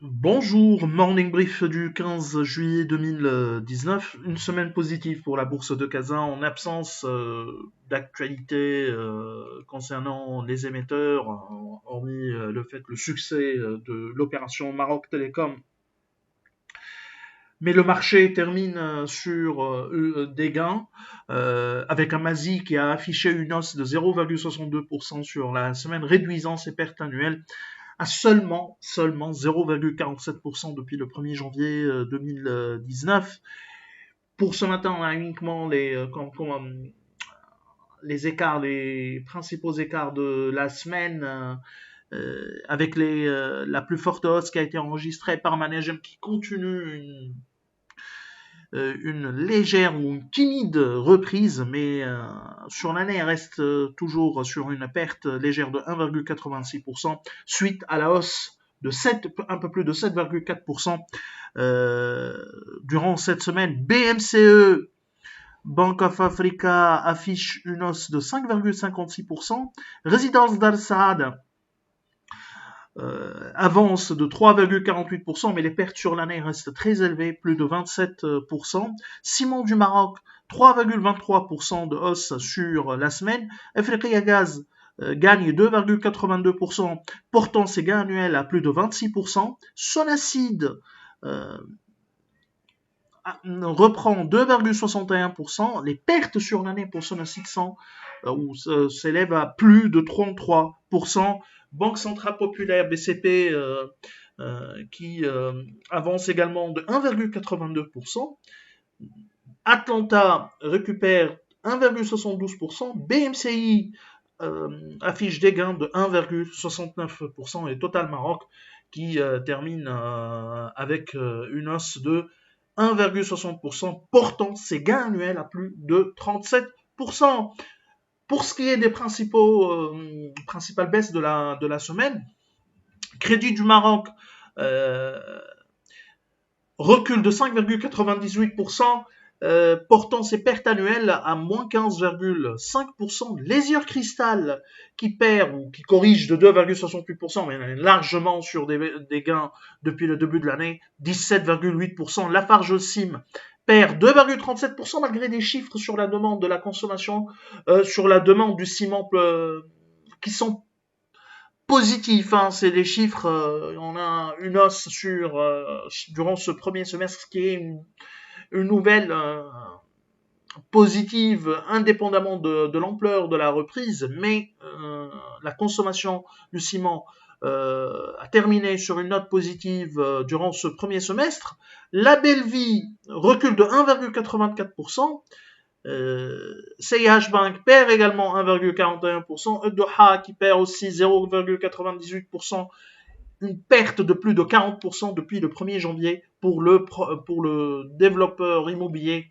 Bonjour, morning brief du 15 juillet 2019. Une semaine positive pour la bourse de Kazan en absence d'actualité concernant les émetteurs, hormis le succès de l'opération Maroc Télécom. Mais le marché termine sur des gains, avec un Masi qui a affiché une hausse de 0,62% sur la semaine, réduisant ses pertes annuelles à seulement 0,47% depuis le 1er janvier 2019. Pour ce matin, on a uniquement les principaux écarts de la semaine, avec la plus forte hausse qui a été enregistrée par Managem, qui continue une légère ou une timide reprise, mais sur l'année, elle reste toujours sur une perte légère de 1,86% suite à la hausse de un peu plus de 7,4% durant cette semaine. BMCE, Bank of Africa, affiche une hausse de 5,56%. Résidence d'Al Saad avance de 3,48%, mais les pertes sur l'année restent très élevées, plus de 27%. Ciment du Maroc, 3,23% de hausse sur la semaine. Africa Gaz gagne 2,82%, portant ses gains annuels à plus de 26%. Sonacid reprend 2,61%. Les pertes sur l'année pour Sonacid s'élèvent à plus de 33%. Banque Centrale Populaire, BCP, qui avance également de 1,82%. Atlanta récupère 1,72%. BMCI affiche des gains de 1,69%. Et Total Maroc qui termine avec une hausse de 1,60%, portant ses gains annuels à plus de 37%. Pour ce qui est des principales baisses de la semaine, Crédit du Maroc recule de 5,98%, portant ses pertes annuelles à moins 15,5%. Lésieur Cristal qui perd ou qui corrige de 2,68%, mais largement sur des gains depuis le début de l'année, 17,8%. Lafarge Sim perd 2,37% malgré des chiffres sur la demande de la consommation, sur la demande du ciment qui sont positifs. C'est des chiffres, on a une hausse durant ce premier semestre, ce qui est une nouvelle positive indépendamment de l'ampleur de la reprise, mais la consommation du ciment a terminé sur une note positive durant ce premier semestre. La Bellevie recule de 1,84%. CIH Bank perd également 1,41%. Doha qui perd aussi 0,98%. Une perte de plus de 40% depuis le 1er janvier pour le développeur immobilier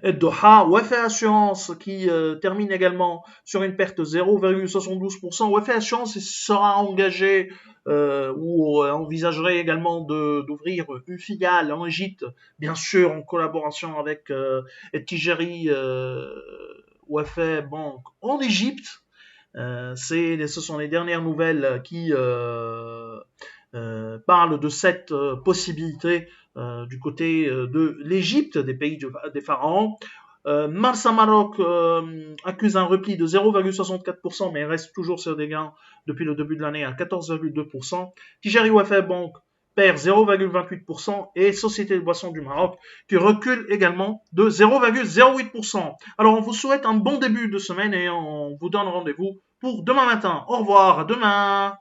Doha. Wafa Assurance qui termine également sur une perte de 0,72%. Wafa Assurance sera engagé ou envisagerait également d'ouvrir une filiale en Égypte, bien sûr en collaboration avec Tijari Wafa Bank en Égypte. Ce sont les dernières nouvelles qui parlent de cette possibilité du côté de l'Égypte, des pays des pharaons. Marsa Maroc accuse un repli de 0,64%, mais reste toujours sur des gains depuis le début de l'année à 14,2%. Tijari Wafa Bank perd 0,28% et Société de Boissons du Maroc qui recule également de 0,08%. Alors on vous souhaite un bon début de semaine et on vous donne rendez-vous pour demain matin. Au revoir, à demain.